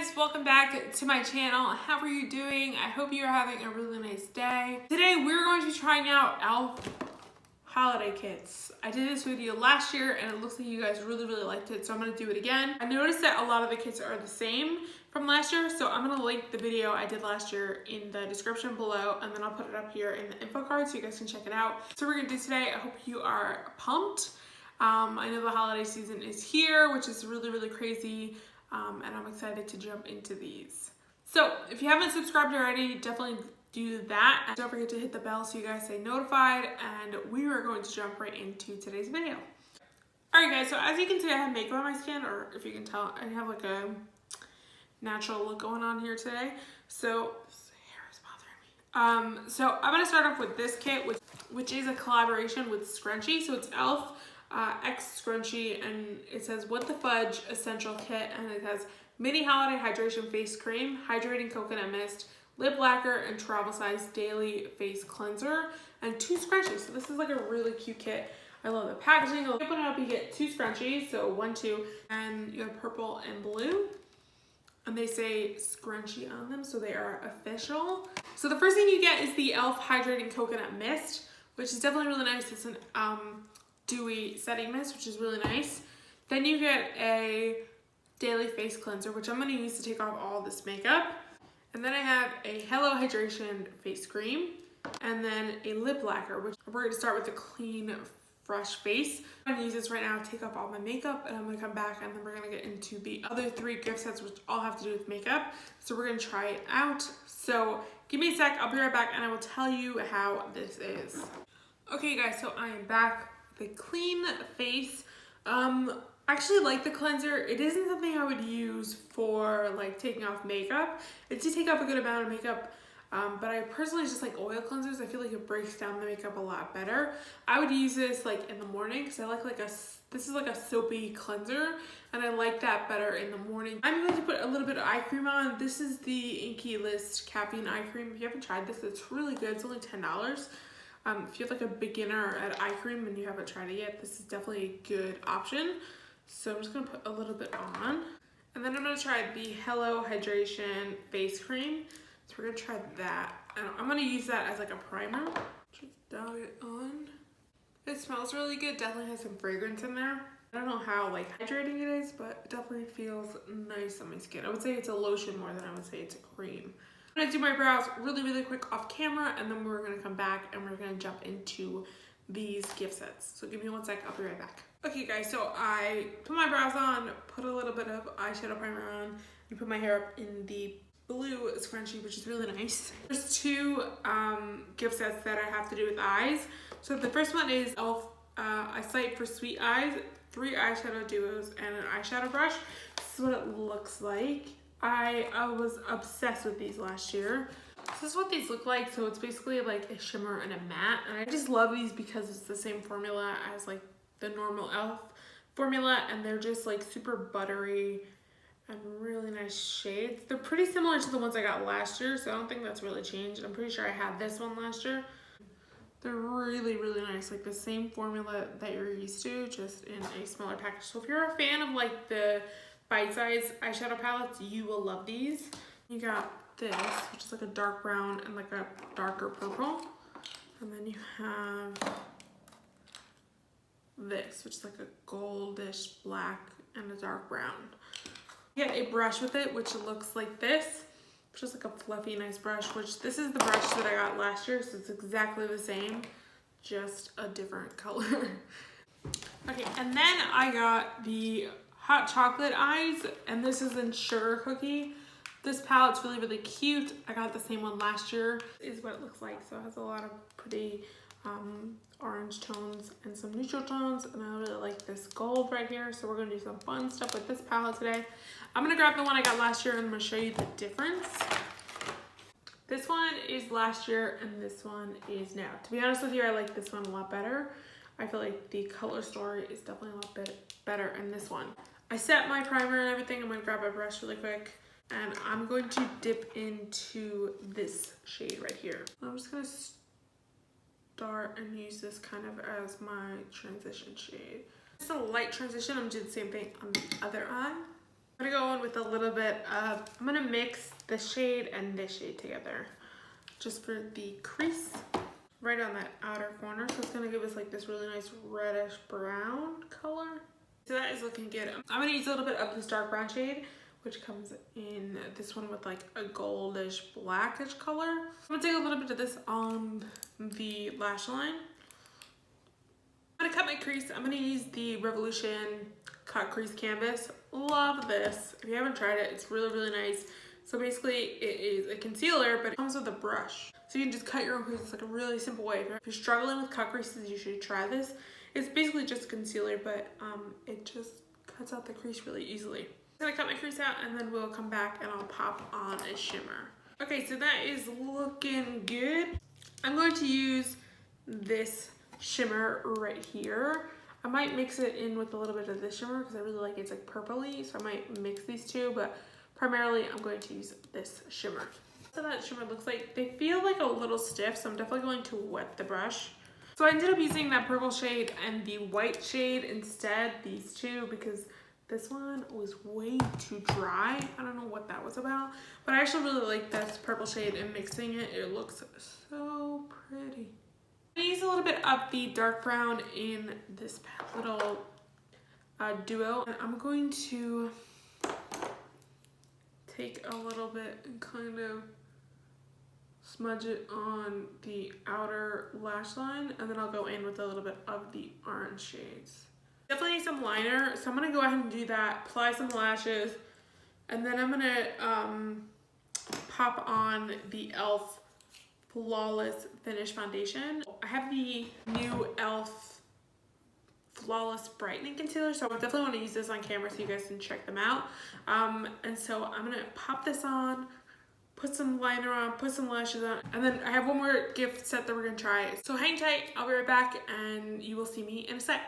guys, welcome back to my channel. How are you doing? I hope you're having a really nice day. Today we're going to be trying out e.l.f. holiday kits. I did this video last year and it looks like you guys really liked it, so I'm going to do it again. I noticed that a lot of the kits are the same from last year, so I'm going to link the video I did last year in the description below, and then I'll put it up here in the info card so you guys can check it out. So we're going to do today. I hope you are pumped. I know the holiday season is here, which is really crazy. And I'm excited to jump into these. So if you haven't subscribed already, definitely do that. And don't forget to hit the bell so you guys stay notified. And we are going to jump right into today's video. Alright guys, so as you can see, I have makeup on my skin, or if you can tell, I have like a natural look going on here today. So this hair is bothering me. So I'm gonna start off with this kit, which is a collaboration with Scrunchy. So it's e.l.f. X Scrunchy, and it says What the Fudge Essential Kit, and it has mini holiday hydration face cream, hydrating coconut mist, lip lacquer, and travel size daily face cleanser, and 2 scrunchies. So this is like a really cute kit. I love the packaging. You open it up, you get 2 scrunchies, so 1, 2, and you have purple and blue, and they say Scrunchy on them, so they are official. So the first thing you get is the e.l.f. hydrating coconut mist, which is definitely really nice. It's an dewy setting mist, which is really nice. Then you get a daily face cleanser, which I'm going to use to take off all this makeup. And then I have a Hello Hydration face cream, and then a lip lacquer, which we're going to start with a clean, fresh face. I'm going to use this right now to take off all my makeup, and I'm going to come back and then we're going to get into the other 3 gift sets, which all have to do with makeup. So we're going to try it out. So give me a sec, I'll be right back and I will tell you how this is. Okay guys, so I am back. The clean face. I actually like the cleanser. It isn't something I would use for like taking off makeup. It did take off a good amount of makeup, but I personally just like oil cleansers. I feel like it breaks down the makeup a lot better. I would use this like in the morning because I like this is like a soapy cleanser, and I like that better in the morning. I'm going to put a little bit of eye cream on. This is the Inky List Caffeine Eye Cream. If you haven't tried this, it's really good. It's only $10. If you're like a beginner at eye cream and you haven't tried it yet, this is definitely a good option. So I'm just gonna put a little bit on. And then I'm gonna try the Hello Hydration face cream. So we're gonna try that. And I'm gonna use that as like a primer. Just dab it on. It smells really good, definitely has some fragrance in there. I don't know how like hydrating it is, but it definitely feels nice on my skin. I would say it's a lotion more than I would say it's a cream. I'm gonna do my brows really quick off camera, and then we're gonna come back and we're gonna jump into these gift sets. So give me 1 sec, I'll be right back. Okay guys, so I put my brows on, put a little bit of eyeshadow primer on, and put my hair up in the blue scrunchie, which is really nice. There's 2 gift sets that I have to do with eyes. So the first one is e.l.f. Eyesight for Sweet Eyes, 3 eyeshadow duos, and an eyeshadow brush. This is what it looks like. I was obsessed with these last year. This is what these look like. So it's basically like a shimmer and a matte. And I just love these because it's the same formula as like the normal e.l.f. formula. And they're just like super buttery and really nice shades. They're pretty similar to the ones I got last year. So I don't think that's really changed. I'm pretty sure I had this one last year. They're really nice. Like the same formula that you're used to, just in a smaller package. So if you're a fan of like the bite-size eyeshadow palettes, you will love these. You got this, which is like a dark brown and like a darker purple, and then you have this, which is like a goldish black and a dark brown. You get a brush with it, which looks like this, which is like a fluffy nice brush, which this is the brush that I got last year, so it's exactly the same, just a different color. Okay, and then I got the Hot Chocolate Eyes, and this is in Sugar Cookie. This palette's really cute. I got the same one last year. This is what it looks like. So it has a lot of pretty orange tones and some neutral tones, and I really like this gold right here. So we're gonna do some fun stuff with this palette today. I'm gonna grab the one I got last year and I'm gonna show you the difference. This one is last year and this one is now. To be honest with you, I like this one a lot better. I feel like the color story is definitely a lot better in this one. I set my primer and everything. I'm gonna grab my brush really quick, and I'm going to dip into this shade right here. I'm just gonna start and use this kind of as my transition shade. It's a light transition. I'm gonna do the same thing on the other eye. I'm gonna go in with a little bit of, I'm gonna mix the shade and this shade together just for the crease right on that outer corner. So it's gonna give us like this really nice reddish brown color. So that is looking good. I'm gonna use a little bit of this dark brown shade, which comes in this one with like a goldish blackish color. I'm gonna take a little bit of this on the lash line. I'm gonna cut my crease. I'm gonna use the Revolution Cut Crease Canvas. Love this. If you haven't tried it, it's really, really nice. So basically it is a concealer, but it comes with a brush. So you can just cut your own crease. It's like a really simple way. If you're struggling with cut creases, you should try this. It's basically just a concealer, but it just cuts out the crease really easily. I'm gonna cut my crease out and then we'll come back and I'll pop on a shimmer. Okay, so that is looking good. I'm going to use this shimmer right here. I might mix it in with a little bit of this shimmer because I really like it. It's like purpley, so I might mix these two, but primarily I'm going to use this shimmer. So that shimmer looks like, they feel like a little stiff, so I'm definitely going to wet the brush. So I ended up using that purple shade and the white shade instead, these two, because this one was way too dry. I don't know what that was about, but I actually really like this purple shade and mixing it. It looks so pretty. I use a little bit of the dark brown in this little duo. And I'm going to take a little bit and kind of smudge it on the outer lash line, and then I'll go in with a little bit of the orange shades. Definitely need some liner, so I'm gonna go ahead and do that, apply some lashes, and then I'm gonna pop on the e.l.f. Flawless Finish Foundation. I have the new e.l.f. Flawless Brightening Concealer, so I definitely want to use this on camera so you guys can check them out. And so I'm gonna pop this on, put some liner on, put some lashes on, and then I have one more gift set that we're gonna try. So hang tight, I'll be right back and you will see me in a sec.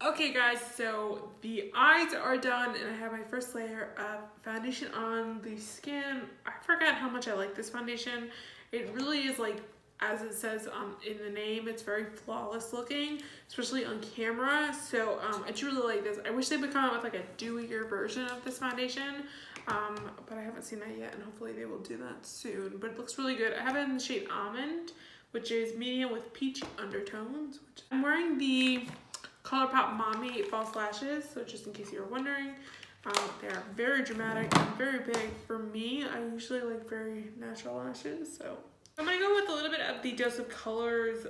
Okay guys, so the eyes are done and I have my first layer of foundation on the skin. I forgot how much I like this foundation. It really is like, as it says in the name, it's very flawless looking, especially on camera. So I do really like this. I wish they would come out with like a dewier version of this foundation, but I haven't seen that yet, and hopefully they will do that soon. But it looks really good. I have it in the shade Almond, which is medium with peach undertones. I'm wearing the ColourPop Mommy false lashes, so just in case you were wondering. They are very dramatic and very big. For me, I usually like very natural lashes, so I'm gonna go with a little bit of the Dose of Colors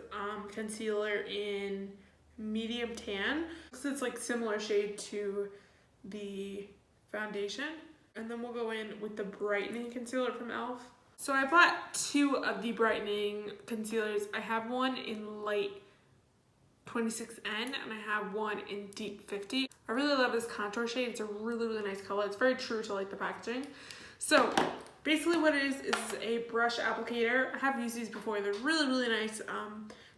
concealer in medium tan, because it's like similar shade to the foundation. And then we'll go in with the brightening concealer from e.l.f. So I bought two of the brightening concealers. I have one in light 26N and I have one in deep 50. I really love this contour shade. It's a really, really nice color. It's very true to like the packaging. So basically what it is a brush applicator. I have used these before. They're really, really nice.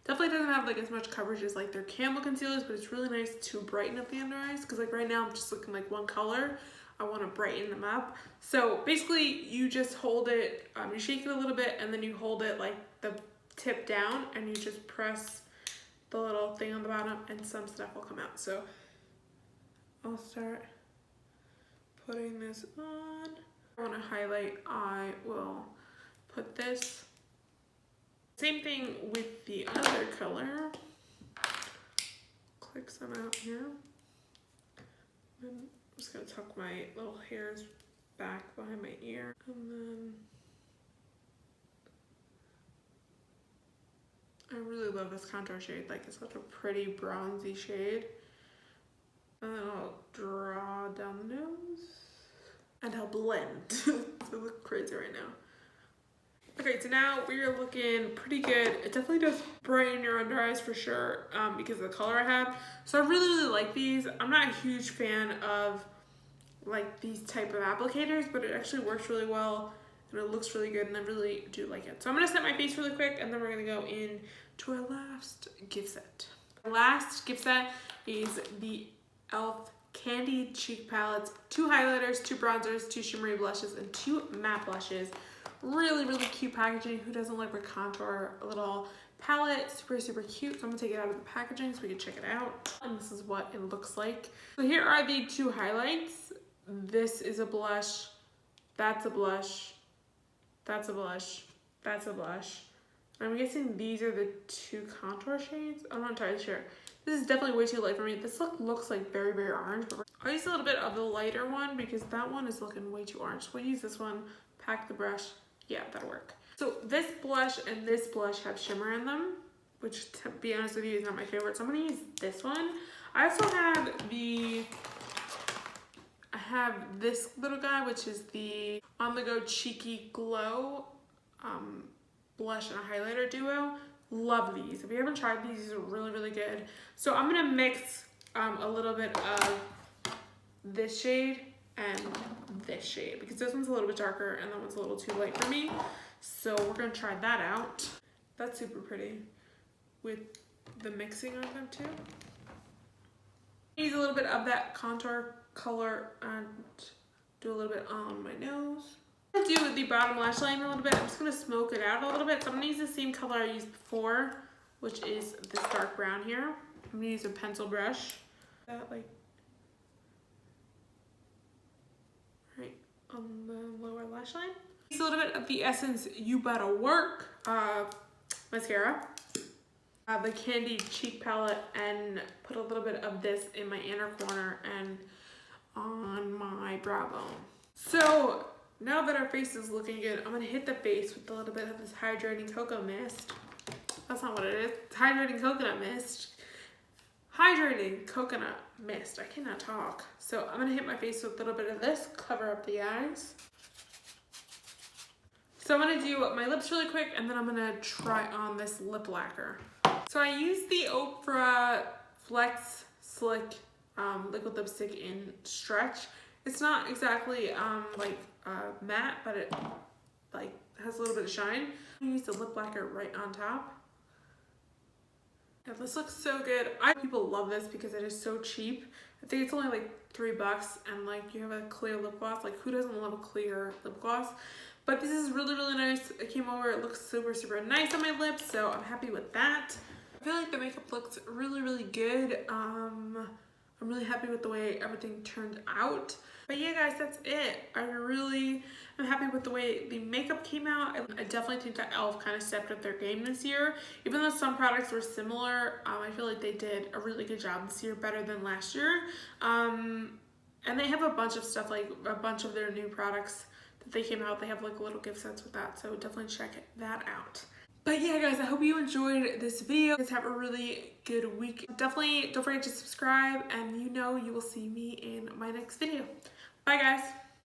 Definitely doesn't have like as much coverage as like their Campbell concealers, but it's really nice to brighten up the under eyes, because like right now I'm just looking like one color. I want to brighten them up. So basically you just hold it, you shake it a little bit, and then you hold it like the tip down and you just press the little thing on the bottom and some stuff will come out. So I'll start putting this on. I want to highlight, I will put this. Same thing with the other color. Click some out here. And I'm just going to tuck my little hairs back behind my ear. And then I really love this contour shade. Like, it's such a pretty bronzy shade. And then I'll draw down the nose. And I'll blend. So I look crazy right now. Okay, so now we're looking pretty good. It definitely does brighten your under eyes for sure, because of the color I have. So I really, really like these. I'm not a huge fan of like these type of applicators, but it actually works really well and it looks really good, and I really do like it. So I'm gonna set my face really quick, and then we're gonna go in to our last gift set. The last gift set is the e.l.f. Candied Cheek Palettes, 2 highlighters, 2 bronzers, 2 shimmery blushes, and 2 matte blushes. Really, really cute packaging. Who doesn't like a contour little palette? Super, super cute. So I'm gonna take it out of the packaging so we can check it out. And this is what it looks like. So here are the 2 highlights. this is a blush, that's a blush, that's a blush, that's a blush. I'm guessing these are the 2 contour shades. I'm not entirely sure. This is definitely way too light for me. This look looks like very, very orange. But I'll use a little bit of the lighter one because that one is looking way too orange. We'll use this one, pack the brush. Yeah, that'll work. So this blush and this blush have shimmer in them, which to be honest with you is not my favorite. So I'm gonna use this one. I also have I have this little guy, which is the On The Go Cheeky Glow blush and a highlighter duo. Love these. If you haven't tried these are really, really good. So I'm gonna mix a little bit of this shade and this shade because this one's a little bit darker and that one's a little too light for me. So we're gonna try that out. That's super pretty with the mixing on them too. Use a little bit of that contour color and do a little bit on my nose. I'm gonna do the bottom lash line a little bit. I'm just gonna smoke it out a little bit. So I'm gonna use the same color I used before, which is this dark brown here. I'm gonna use a pencil brush. That like right on the lower lash line. Use a little bit of the Essence You Better Work mascara. The Candied cheek palette and put a little bit of this in my inner corner and on my brow bone. So now that our face is looking good, I'm gonna hit the face with a little bit of this hydrating cocoa mist. That's not what it is. It's hydrating coconut mist. Hydrating coconut mist. I cannot talk. So I'm gonna hit my face with a little bit of this, cover up the eyes. So I'm gonna do my lips really quick and then I'm gonna try on this lip lacquer. So I used the Oprah Flex Slick liquid lipstick in Stretch. It's not exactly like matte, but it like has a little bit of shine. I use the lip lacquer right on top. Yeah, this looks so good. People love this because it is so cheap. I think it's only like $3 and like you have a clear lip gloss. Like who doesn't love a clear lip gloss? But this is really, really nice. It came over, it looks super, super nice on my lips, so I'm happy with that. I feel like the makeup looks really, really good. I'm really happy with the way everything turned out. But yeah, guys, that's it. I'm happy with the way the makeup came out. I definitely think that e.l.f. kind of stepped up their game this year. Even though some products were similar, I feel like they did a really good job this year, better than last year. And they have a bunch of stuff, like a bunch of their new products that they came out. They have like little gift sets with that, so definitely check that out. But yeah, guys, I hope you enjoyed this video. Guys, have a really good week. Definitely don't forget to subscribe, and you will see me in my next video. Bye, guys.